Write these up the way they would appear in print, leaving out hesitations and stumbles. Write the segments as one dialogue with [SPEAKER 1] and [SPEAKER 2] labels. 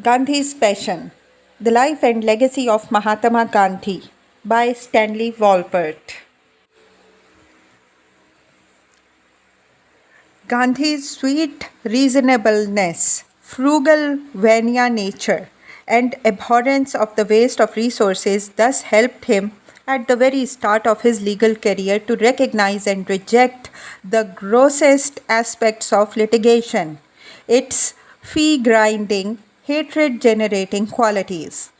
[SPEAKER 1] Gandhi's Passion: The Life and Legacy of Mahatma Gandhi by Stanley Wolpert. Gandhi's sweet reasonableness, frugal Vanya nature, and abhorrence of the waste of resources thus helped him at the very start of his legal career to recognize and reject the grossest aspects of litigation, its fee grinding, hatred generating qualities.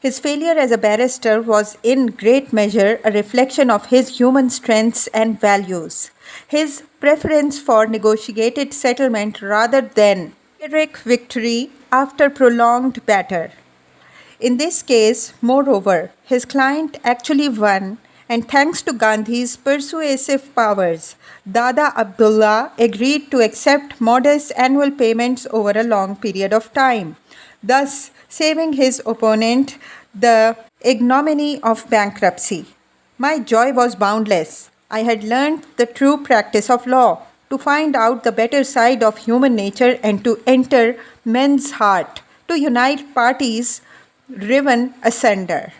[SPEAKER 1] His failure as a barrister was in great measure a reflection of his human strengths and values. His preference for negotiated settlement rather than Pyrrhic victory after prolonged battle. In this case, moreover, his client actually won, and thanks to Gandhi's persuasive powers, Dada Abdullah agreed to accept modest annual payments over a long period of time, thus saving his opponent the ignominy of bankruptcy. My joy was boundless. I had learned the true practice of law, to find out the better side of human nature and to enter men's heart, to unite parties riven asunder.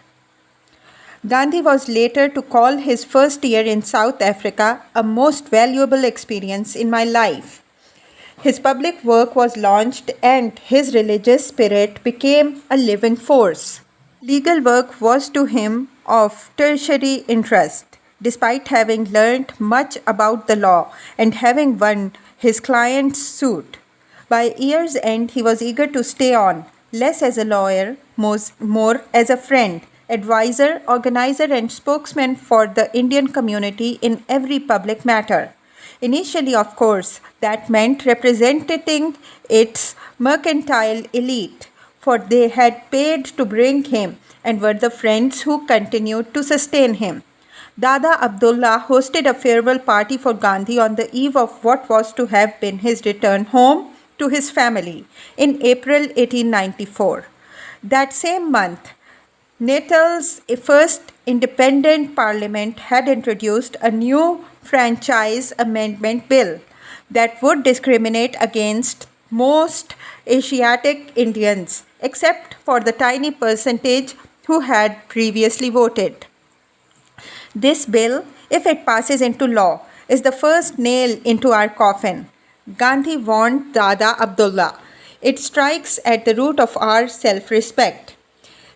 [SPEAKER 1] Gandhi was later to call his first year in South Africa a most valuable experience in my life. His public work was launched and his religious spirit became a living force. Legal work was to him of tertiary interest. Despite having learned much about the law and having won his client's suit, by year's end he was eager to stay on, less as a lawyer, more as a friend, advisor, organizer, and spokesman for the Indian community in every public matter. Initially, of course, that meant representing its mercantile elite, for they had paid to bring him and were the friends who continued to sustain him. Dada Abdullah hosted a farewell party for Gandhi on the eve of what was to have been his return home to his family in April 1894. That same month, Natal's first independent parliament had introduced a new franchise amendment bill that would discriminate against most Asiatic Indians, except for the tiny percentage who had previously voted. This bill, if it passes into law, is the first nail into our coffin. Gandhi warned Dada Abdullah. It strikes at the root of our self respect.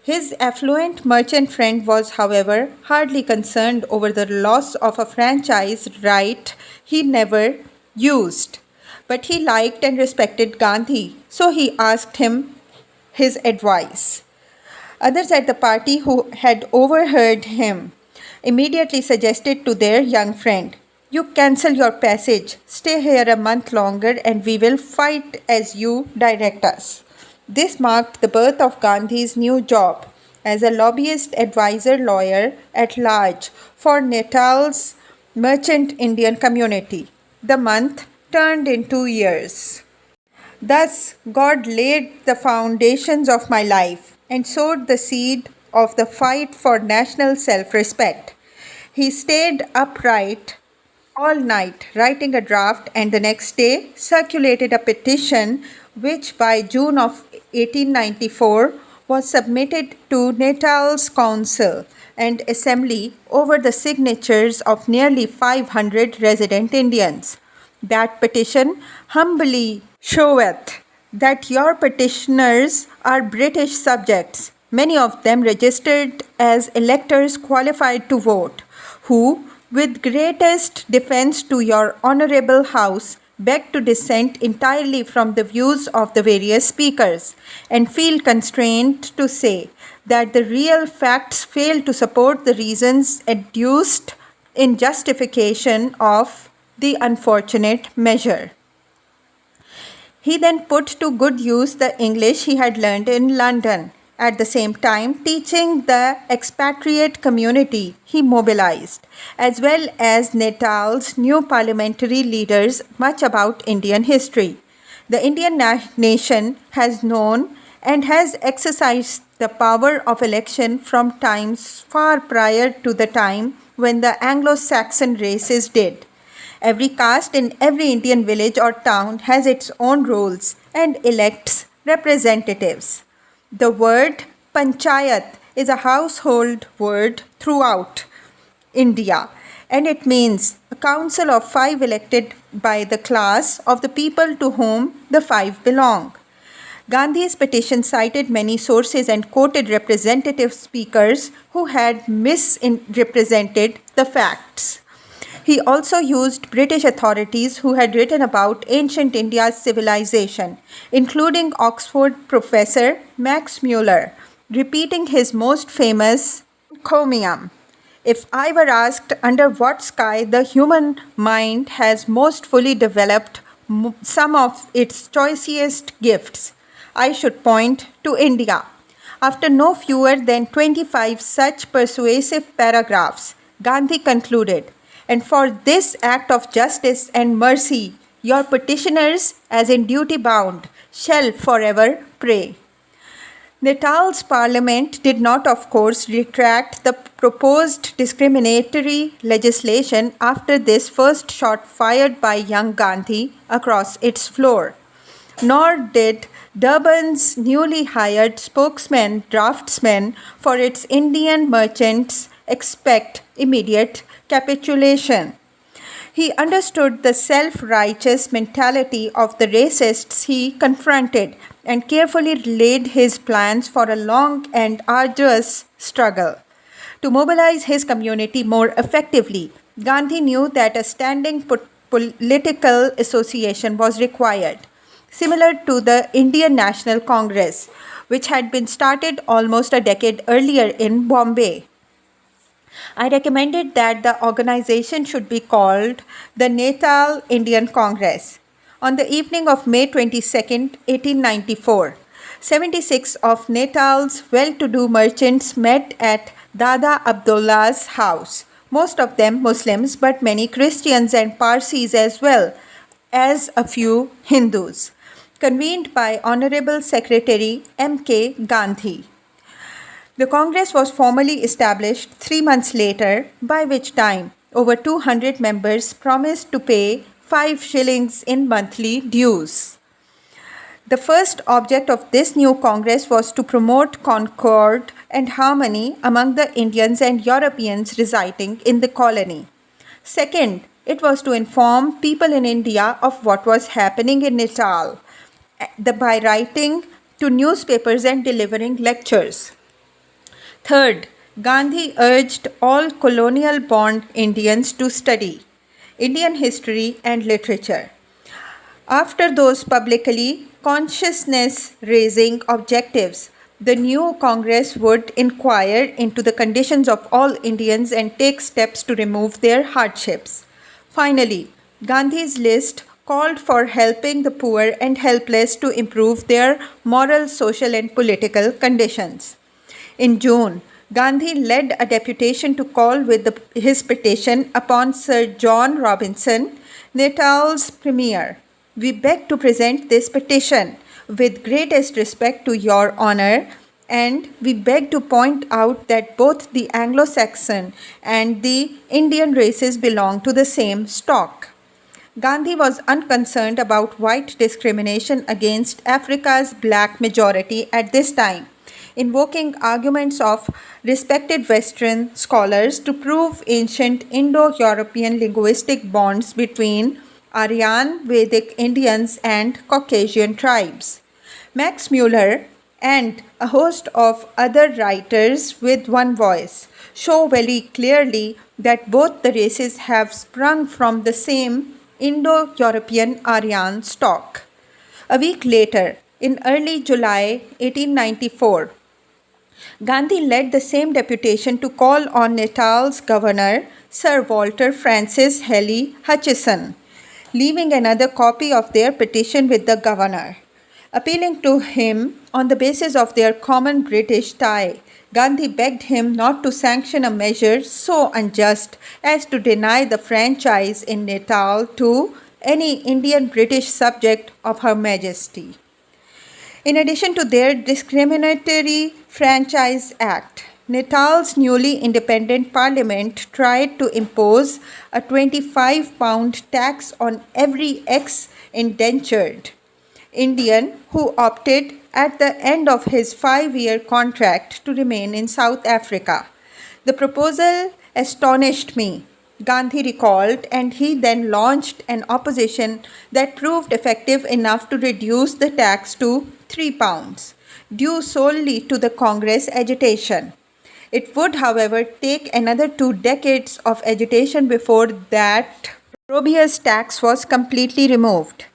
[SPEAKER 1] His affluent merchant friend was, however, hardly concerned over the loss of a franchise right he never used. But he liked and respected Gandhi, so he asked him his advice. Others at the party who had overheard him immediately suggested to their young friend, "You cancel your passage, stay here a month longer, and we will fight as you direct us." This marked the birth of Gandhi's new job as a lobbyist advisor lawyer at large for Natal's merchant Indian community. The month turned into years. Thus, God laid the foundations of my life and sowed the seed of the fight for national self respect. He stayed upright all night writing a draft and the next day circulated a petition which by June of 1894 was submitted to Natal's council and assembly over the signatures of nearly 500 resident Indians. That petition humbly showeth that your petitioners are British subjects, many of them registered as electors qualified to vote, who, with greatest defense to your honorable house, beg to dissent entirely from the views of the various speakers, and feel constrained to say that the real facts fail to support the reasons adduced in justification of the unfortunate measure. He then put to good use the English he had learned in London, at the same time teaching the expatriate community he mobilized, as well as Natal's new parliamentary leaders, much about Indian history. The Indian nation has known and has exercised the power of election from times far prior to the time when the Anglo-Saxon races did. Every caste in every Indian village or town has its own rules and elects representatives. The word panchayat is a household word throughout India, and it means a council of 5 elected by the class of the people to whom the 5 belong. Gandhi's petition cited many sources and quoted representative speakers who had misrepresented the facts. He also used British authorities who had written about ancient India's civilization, including Oxford professor Max Muller, repeating his most famous encomium. If I were asked under what sky the human mind has most fully developed some of its choicest gifts, I should point to India. After no fewer than 25 such persuasive paragraphs, Gandhi concluded, "And for this act of justice and mercy, your petitioners, as in duty bound, shall forever pray." Natal's parliament did not, of course, retract the proposed discriminatory legislation after this first shot fired by young Gandhi across its floor. Nor did Durban's newly hired spokesman draftsman for its Indian merchants expect immediate capitulation. He understood the self-righteous mentality of the racists he confronted and carefully laid his plans for a long and arduous struggle. To mobilize his community more effectively, Gandhi knew that a standing political association was required, similar to the Indian National Congress, which had been started almost a decade earlier in Bombay. I recommended that the organization should be called the Natal Indian Congress. On the evening of May 22, 1894, 76 of Natal's well-to-do merchants met at Dada Abdullah's house, most of them Muslims, but many Christians and Parsis as well as a few Hindus, convened by Honorable Secretary M.K. Gandhi. The Congress was formally established 3 months later, by which time over 200 members promised to pay 5 shillings in monthly dues. The first object of this new Congress was to promote concord and harmony among the Indians and Europeans residing in the colony. Second, it was to inform people in India of what was happening in Natal by writing to newspapers and delivering lectures. Third, Gandhi urged all colonial-born Indians to study Indian history and literature. After those publicly consciousness-raising objectives, the new Congress would inquire into the conditions of all Indians and take steps to remove their hardships. Finally, Gandhi's list called for helping the poor and helpless to improve their moral, social, and political conditions. In June, Gandhi led a deputation to call with his petition upon Sir John Robinson, Natal's premier. "We beg to present this petition with greatest respect to your honor, and we beg to point out that both the Anglo-Saxon and the Indian races belong to the same stock." Gandhi was unconcerned about white discrimination against Africa's black majority at this time, invoking arguments of respected Western scholars to prove ancient Indo-European linguistic bonds between Aryan Vedic Indians and Caucasian tribes. Max Muller and a host of other writers with one voice show very clearly that both the races have sprung from the same Indo-European Aryan stock. A week later, in early July 1894, Gandhi led the same deputation to call on Natal's governor, Sir Walter Francis Hely Hutchison, leaving another copy of their petition with the governor. Appealing to him on the basis of their common British tie, Gandhi begged him not to sanction a measure so unjust as to deny the franchise in Natal to any Indian British subject of Her Majesty. In addition to their discriminatory Franchise Act, Natal's newly independent parliament tried to impose a £25 tax on every ex-indentured Indian who opted at the end of his 5-year contract to remain in South Africa. The proposal astonished me, Gandhi recalled, and he then launched an opposition that proved effective enough to reduce the tax to £3, due solely to the Congress agitation. It would, however, take another 2 decades of agitation before that opprobrious tax was completely removed.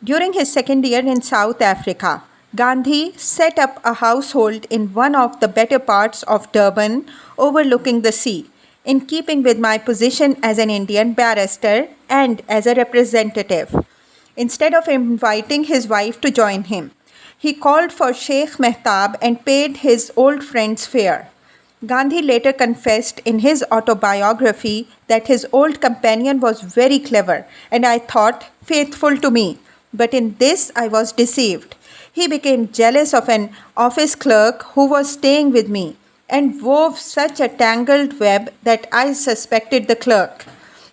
[SPEAKER 1] During his second year in South Africa, Gandhi set up a household in one of the better parts of Durban, overlooking the sea, in keeping with my position as an Indian barrister and as a representative. Instead of inviting his wife to join him, he called for Sheikh Mehtab and paid his old friend's fare. Gandhi later confessed in his autobiography that his old companion was very clever and I thought faithful to me, but in this I was deceived. He became jealous of an office clerk who was staying with me and wove such a tangled web that I suspected the clerk.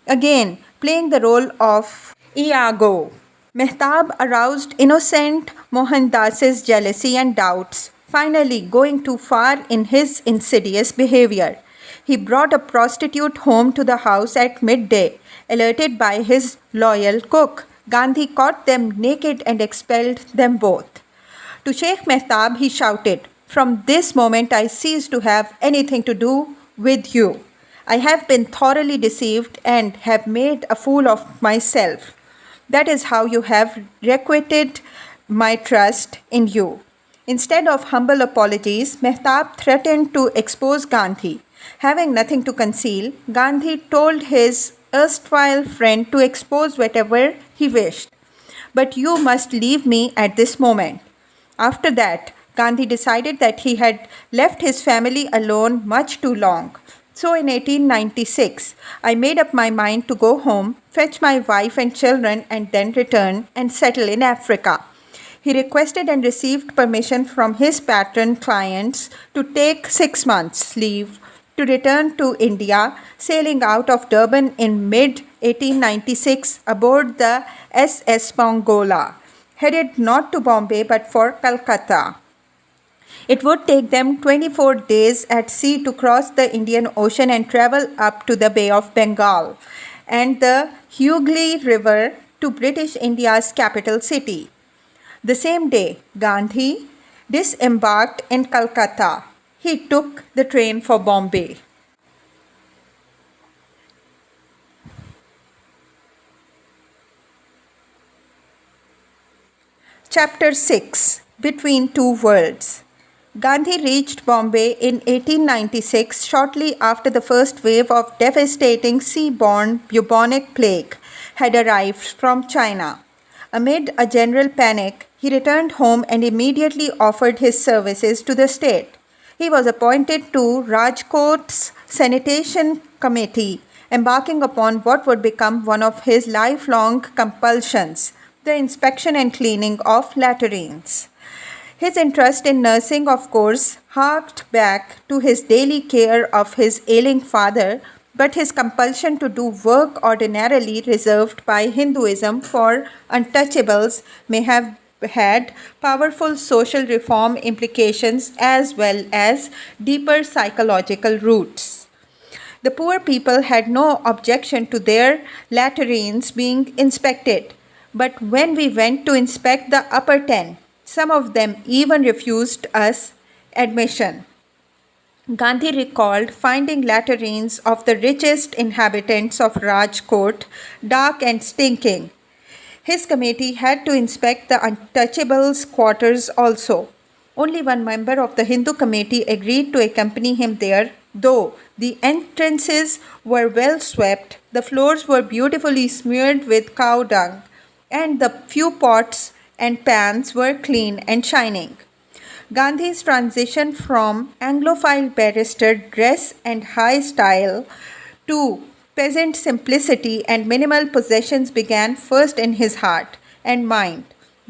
[SPEAKER 1] Again, playing the role of Iago, Mehtab aroused innocent Mohandas's jealousy and doubts, finally going too far in his insidious behavior. He brought a prostitute home to the house at midday, alerted by his loyal cook. Gandhi caught them naked and expelled them both. To Sheikh Mehtab he shouted, "From this moment I cease to have anything to do with you. I have been thoroughly deceived and have made a fool of myself. That is how you have requited my trust in you." Instead of humble apologies, Mehtab threatened to expose Gandhi. Having nothing to conceal, Gandhi told his erstwhile friend to expose whatever he wished. "But you must leave me at this moment." After that, Gandhi decided that he had left his family alone much too long. So in 1896, I made up my mind to go home, fetch my wife and children, and then return and settle in Africa. He requested and received permission from his patron clients to take 6 months' leave to return to India, sailing out of Durban in mid-1896 aboard the SS Pongola, headed not to Bombay but for Calcutta. It would take them 24 days at sea to cross the Indian Ocean and travel up to the Bay of Bengal and the Hooghly River to British India's capital city. The same day, Gandhi disembarked in Calcutta. He took the train for Bombay. Chapter 6: Between Two Worlds. Gandhi reached Bombay in 1896 shortly after the first wave of devastating sea-borne bubonic plague had arrived from China. Amid a general panic, he returned home and immediately offered his services to the state. He was appointed to Rajkot's Sanitation Committee, embarking upon what would become one of his lifelong compulsions, the inspection and cleaning of latrines. His interest in nursing, of course, harked back to his daily care of his ailing father, but his compulsion to do work ordinarily reserved by Hinduism for untouchables may have had powerful social reform implications as well as deeper psychological roots. The poor people had no objection to their latrines being inspected, but when we went to inspect the upper 10, some of them even refused us admission. Gandhi recalled finding latrines of the richest inhabitants of Rajkot dark and stinking. His committee had to inspect the untouchables' quarters also. Only one member of the Hindu committee agreed to accompany him there, though the entrances were well swept, the floors were beautifully smeared with cow dung, and the few pots and pans were clean and shining. Gandhi's transition from Anglophile barrister dress and high style to peasant simplicity and minimal possessions began first in his heart and mind,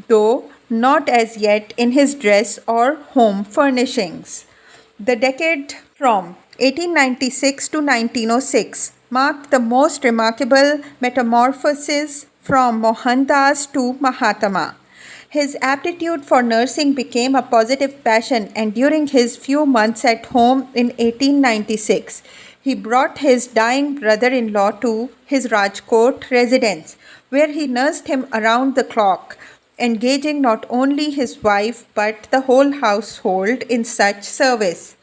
[SPEAKER 1] though not as yet in his dress or home furnishings. The decade from 1896 to 1906 marked the most remarkable metamorphosis from Mohandas to Mahatma. His aptitude for nursing became a positive passion, and during his few months at home in 1896, he brought his dying brother in law to his Rajkot residence, where he nursed him around the clock, engaging not only his wife but the whole household in such service.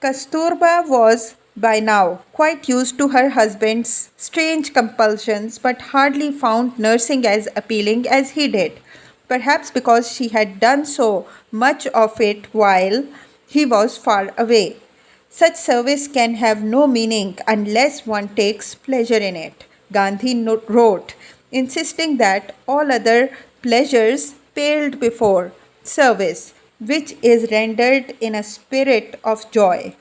[SPEAKER 1] Kasturba was by now quite used to her husband's strange compulsions, but hardly found nursing as appealing as he did, perhaps because she had done so much of it while he was far away. Such service can have no meaning unless one takes pleasure in it, Gandhi wrote, insisting that all other pleasures paled before service, which is rendered in a spirit of joy.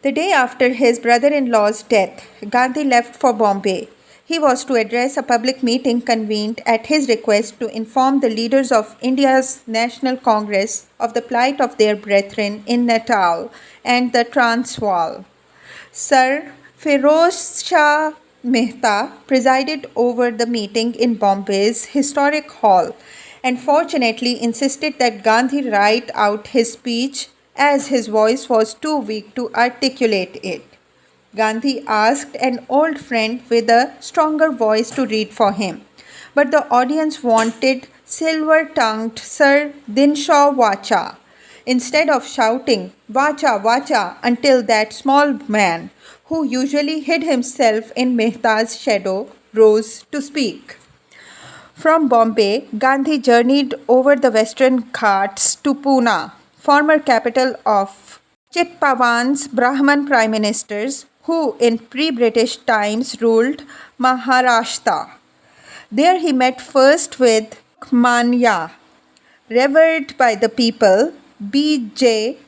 [SPEAKER 1] The day after his brother in law's death, Gandhi left for Bombay. He was to address a public meeting convened at his request to inform the leaders of India's National Congress of the plight of their brethren in Natal and the Transvaal. Sir Feroz Shah Mehta presided over the meeting in Bombay's historic hall and fortunately insisted that Gandhi write out his speech as his voice was too weak to articulate it. Gandhi asked an old friend with a stronger voice to read for him, but the audience wanted silver tongued Sir Dinshaw Vacha instead of shouting Vacha, Vacha until that small man, who usually hid himself in Mehta's shadow, rose to speak. From Bombay, Gandhi journeyed over the western Ghats to Pune, former capital of Chitpavan's Brahman prime ministers who in pre-British times ruled Maharashtra. There he met first with Manya, revered by the people, B.J.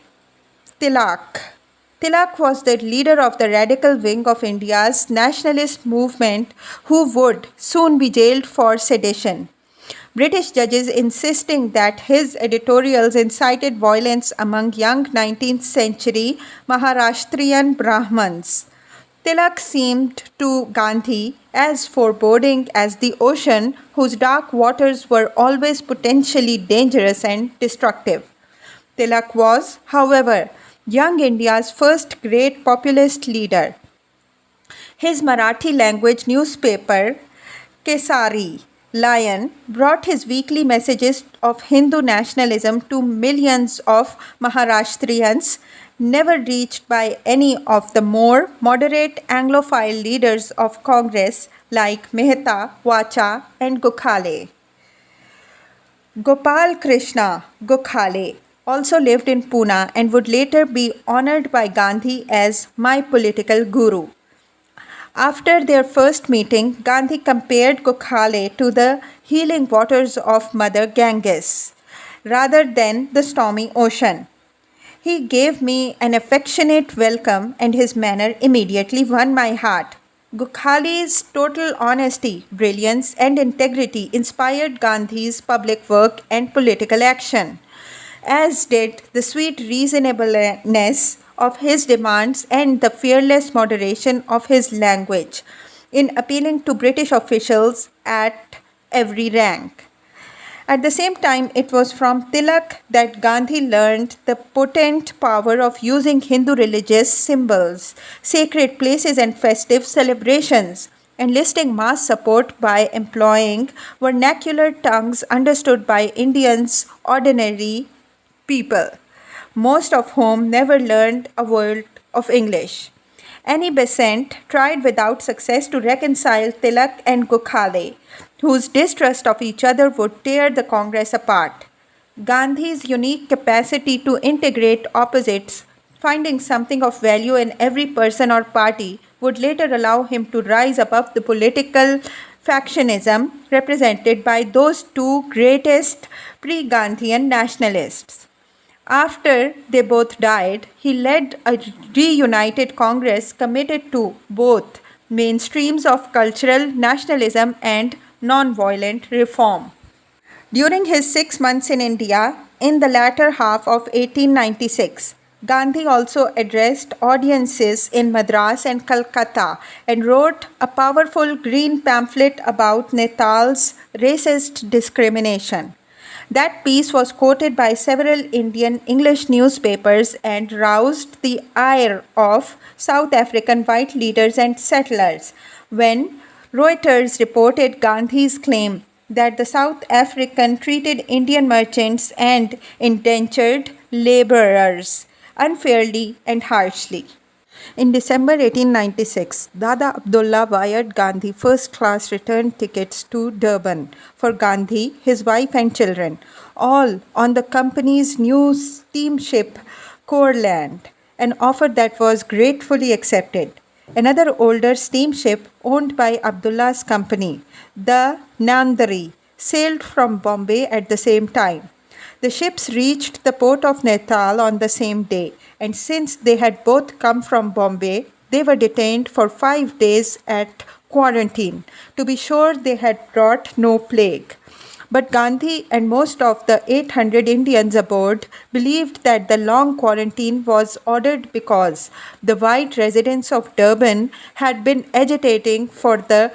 [SPEAKER 1] Tilak. Tilak was the leader of the radical wing of India's nationalist movement who would soon be jailed for sedition. British judges insisting that his editorials incited violence among young 19th century Maharashtrian Brahmins. Tilak seemed to Gandhi as foreboding as the ocean whose dark waters were always potentially dangerous and destructive. Tilak was, however, young India's first great populist leader. His Marathi language newspaper, Kesari Lion, brought his weekly messages of Hindu nationalism to millions of Maharashtrians, never reached by any of the more moderate Anglophile leaders of Congress like Mehta, Vacha, and Gokhale. Gopal Krishna Gokhale also lived in Pune and would later be honored by Gandhi as my political guru. After their first meeting, Gandhi compared Gokhale to the healing waters of Mother Ganges rather than the stormy ocean. He gave me an affectionate welcome and his manner immediately won my heart. Gokhale's total honesty, brilliance, and integrity inspired Gandhi's public work and political action, as did the sweet reasonableness of his demands and the fearless moderation of his language in appealing to British officials at every rank. At the same time, it was from Tilak that Gandhi learned the potent power of using Hindu religious symbols, sacred places, and festive celebrations, enlisting mass support by employing vernacular tongues understood by Indians' ordinary people, most of whom never learned a word of English. Annie Besant tried without success to reconcile Tilak and Gokhale, whose distrust of each other would tear the Congress apart. Gandhi's unique capacity to integrate opposites, finding something of value in every person or party, would later allow him to rise above the political factionism represented by those two greatest pre-Gandhian nationalists. After they both died, he led a reunited Congress committed to both mainstreams of cultural nationalism and non-violent reform. During his 6 months in India, in the latter half of 1896, Gandhi also addressed audiences in Madras and Calcutta and wrote a powerful green pamphlet about Natal's racist discrimination. That piece was quoted by several Indian English newspapers and roused the ire of South African white leaders and settlers when Reuters reported Gandhi's claim that the South African treated Indian merchants and indentured laborers unfairly and harshly. In December 1896, Dada Abdullah wired Gandhi first class return tickets to Durban for Gandhi, his wife, and children, all on the company's new steamship Courland, an offer that was gratefully accepted. Another older steamship owned by Abdullah's company, the Nandari, sailed from Bombay at the same time. The ships reached the port of Natal on the same day, and since they had both come from Bombay, they were detained for 5 days at quarantine to be sure they had brought no plague. But Gandhi and most of the 800 Indians aboard believed that the long quarantine was ordered because the white residents of Durban had been agitating for the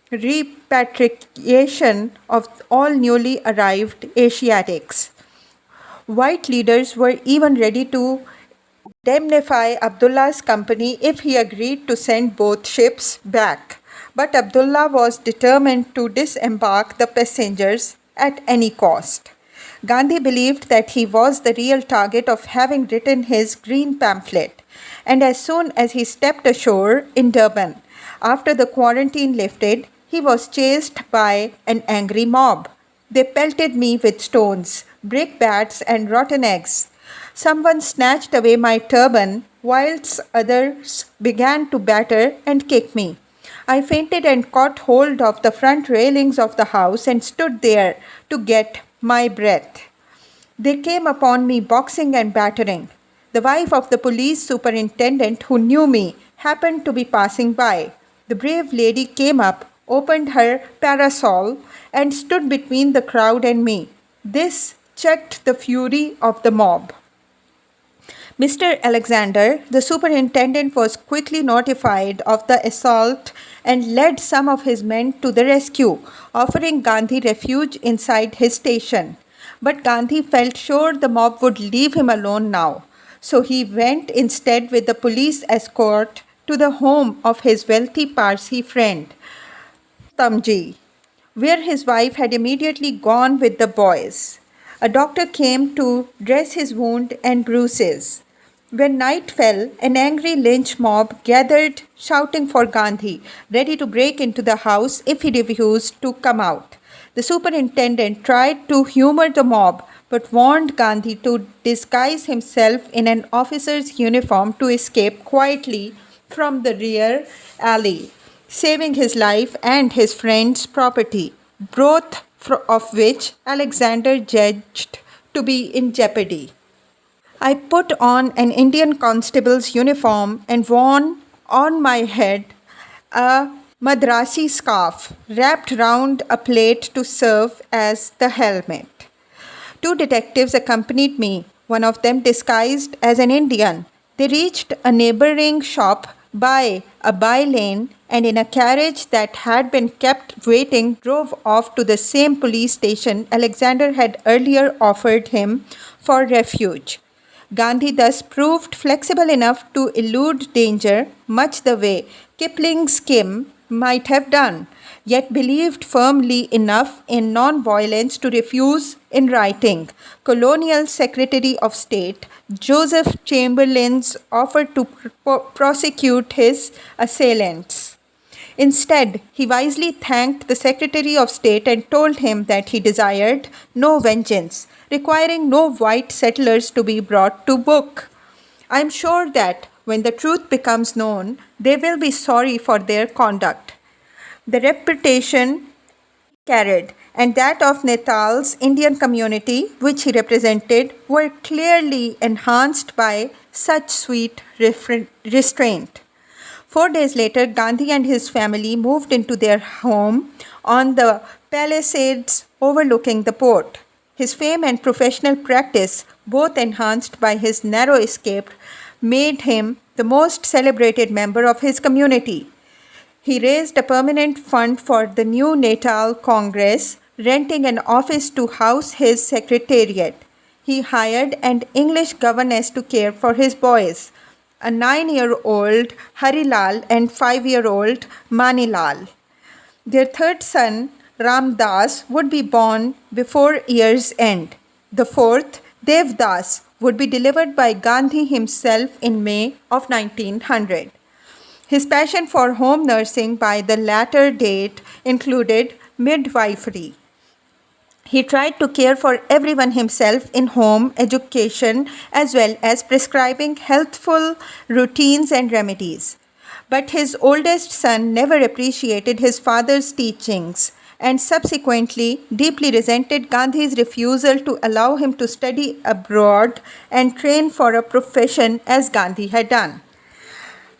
[SPEAKER 1] repatriation of all newly arrived Asiatics. White leaders were even ready to indemnify Abdullah's company if he agreed to send both ships back. But Abdullah was determined to disembark the passengers at any cost. Gandhi believed that he was the real target of having written his green pamphlet, and as soon as he stepped ashore in Durban, after the quarantine lifted, he was chased by an angry mob. They pelted me with stones, brickbats, and rotten eggs. Someone snatched away my turban, whilst others began to batter and kick me. I fainted and caught hold of the front railings of the house and stood there to get my breath. They came upon me boxing and battering. The wife of the police superintendent who knew me happened to be passing by. The brave lady came up, opened her parasol, and stood between the crowd and me. This checked the fury of the mob. Mr. Alexander, the superintendent, was quickly notified of the assault and led some of his men to the rescue, offering Gandhi refuge inside his station. But Gandhi felt sure the mob would leave him alone now, so he went instead with the police escort to the home of his wealthy Parsi friend, Tamji, where his wife had immediately gone with the boys. A doctor came to dress his wound and bruises. When night fell, an angry lynch mob gathered shouting for Gandhi, ready to break into the house if he refused to come out. The superintendent tried to humor the mob but warned Gandhi to disguise himself in an officer's uniform to escape quietly from the rear alley, saving his life and his friend's property, both of which Alexander judged to be in jeopardy. I put on an Indian constable's uniform and worn on my head a Madrasi scarf wrapped round a plate to serve as the helmet. Two detectives accompanied me, one of them disguised as an Indian. They reached a neighboring shop by a by-lane and in a carriage that had been kept waiting drove off to the same police station Alexander had earlier offered him for refuge. Gandhi thus proved flexible enough to elude danger, much the way Kipling's Kim might have done, yet believed firmly enough in nonviolence to refuse in writing Colonial Secretary of State Joseph Chamberlain's offer to prosecute his assailants. Instead, he wisely thanked the Secretary of State and told him that he desired no vengeance, requiring no white settlers to be brought to book. I am sure that when the truth becomes known, they will be sorry for their conduct. The reputation carried and that of Natal's Indian community, which he represented, were clearly enhanced by such sweet restraint. 4 days later, Gandhi and his family moved into their home on the Palisades overlooking the port. His fame and professional practice, both enhanced by his narrow escape, made him the most celebrated member of his community. He raised a permanent fund for the new Natal Congress, renting an office to house his secretariat. He hired an English governess to care for his boys, a 9-year-old Harilal and 5-year-old Manilal. Their third son, Ramdas, would be born before year's end. The fourth, Devdas, would be delivered by Gandhi himself in May of 1900. His passion for home nursing by the latter date included midwifery. He tried to care for everyone himself in home education as well as prescribing healthful routines and remedies. But his oldest son never appreciated his father's teachings and subsequently deeply resented Gandhi's refusal to allow him to study abroad and train for a profession as Gandhi had done.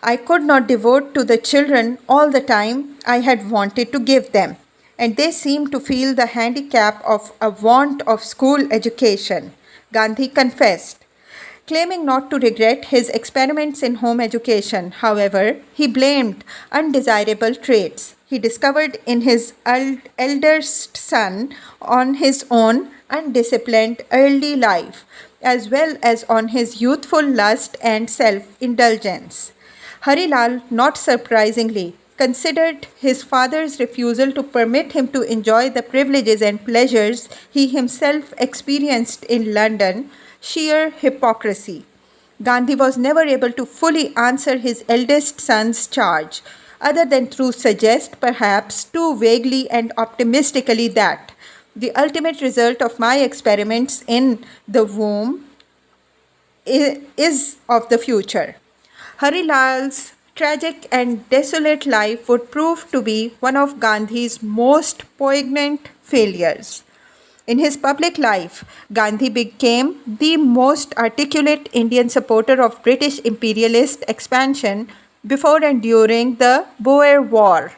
[SPEAKER 1] I could not devote to the children all the time I had wanted to give them, and they seemed to feel the handicap of a want of school education, Gandhi confessed. Claiming not to regret his experiments in home education, however, he blamed undesirable traits he discovered in his eldest son on his own undisciplined early life, as well as on his youthful lust and self-indulgence. Harilal, not surprisingly, considered his father's refusal to permit him to enjoy the privileges and pleasures he himself experienced in London sheer hypocrisy. Gandhi was never able to fully answer his eldest son's charge, other than to suggest, perhaps too vaguely and optimistically, that the ultimate result of my experiments in the womb is of the future. Harilal's tragic and desolate life would prove to be one of Gandhi's most poignant failures. In his public life, Gandhi became the most articulate Indian supporter of British imperialist expansion before and during the Boer War.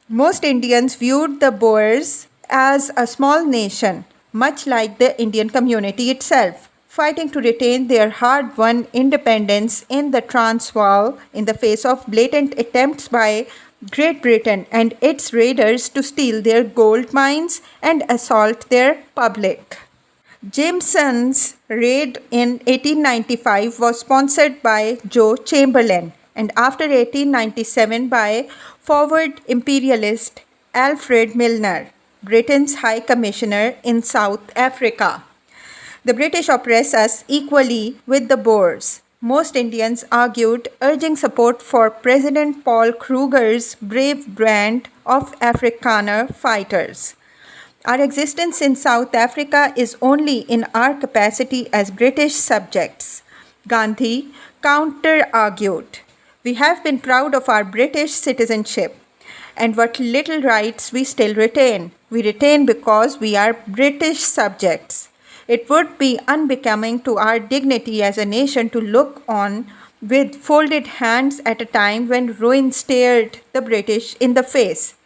[SPEAKER 1] Most Indians viewed the Boers as a small nation, much like the Indian community itself, fighting to retain their hard-won independence in the Transvaal in the face of blatant attempts by Great Britain and its raiders to steal their gold mines and assault their public. Jameson's raid in 1895 was sponsored by Joe Chamberlain and after 1897 by forward imperialist Alfred Milner, Britain's High Commissioner in South Africa. The British oppress us equally with the Boers. Most Indians argued, urging support for President Paul Kruger's brave brand of Afrikaner fighters. Our existence in South Africa is only in our capacity as British subjects. Gandhi counter-argued. We have been proud of our British citizenship, and what little rights we still retain. We retain because we are British subjects. It would be unbecoming to our dignity as a nation to look on with folded hands at a time when ruin stared the British in the face.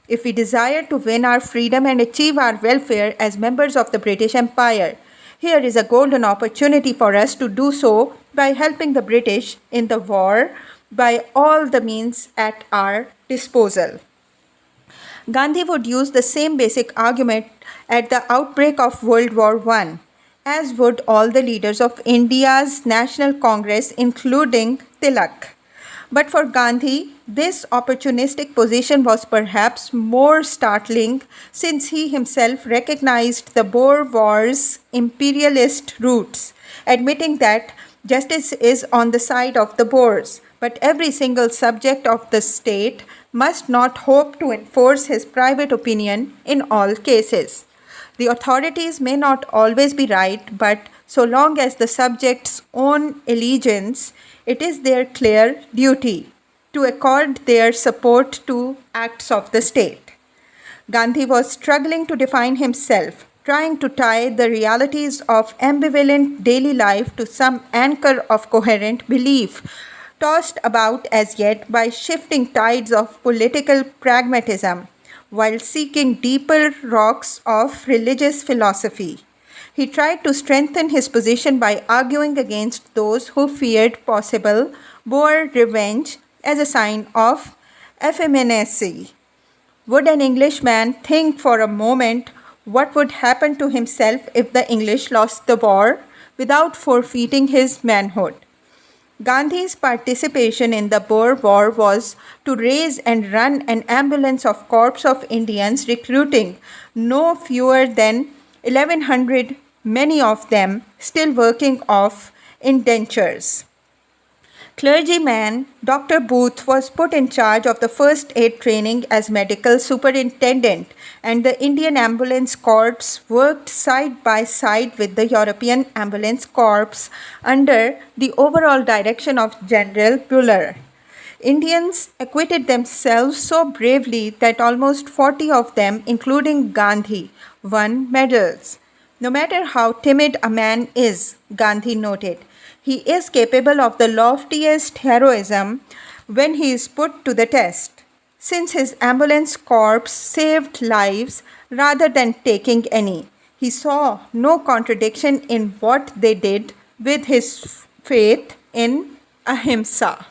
[SPEAKER 1] If we desire to win our freedom and achieve our welfare as members of the British Empire, here is a golden opportunity for us to do so by helping the British in the war by all the means at our disposal. Gandhi would use the same basic argument at the outbreak of World War I, as would all the leaders of India's National Congress, including Tilak. But for Gandhi, this opportunistic position was perhaps more startling since he himself recognized the Boer War's imperialist roots, admitting that justice is on the side of the Boers, but every single subject of the state must not hope to enforce his private opinion in all cases. The authorities may not always be right, but so long as the subjects own allegiance, it is their clear duty to accord their support to acts of the state. Gandhi was struggling to define himself, trying to tie the realities of ambivalent daily life to some anchor of coherent belief, tossed about as yet by shifting tides of political pragmatism. while seeking deeper rocks of religious philosophy. He tried to strengthen his position by arguing against those who feared possible Boer revenge as a sign of effeminacy. Would an Englishman think for a moment what would happen to himself if the English lost the war without forfeiting his manhood? Gandhi's participation in the Boer War was to raise and run an ambulance of corps of Indians recruiting no fewer than 1100, many of them still working off indentures. Clergyman Dr. Booth was put in charge of the first aid training as medical superintendent, and the Indian Ambulance Corps worked side by side with the European Ambulance Corps under the overall direction of General Buller. Indians acquitted themselves so bravely that almost 40 of them, including Gandhi, won medals. No matter how timid a man is, Gandhi noted, he is capable of the loftiest heroism when he is put to the test. Since his ambulance corps saved lives rather than taking any, he saw no contradiction in what they did with his faith in ahimsa.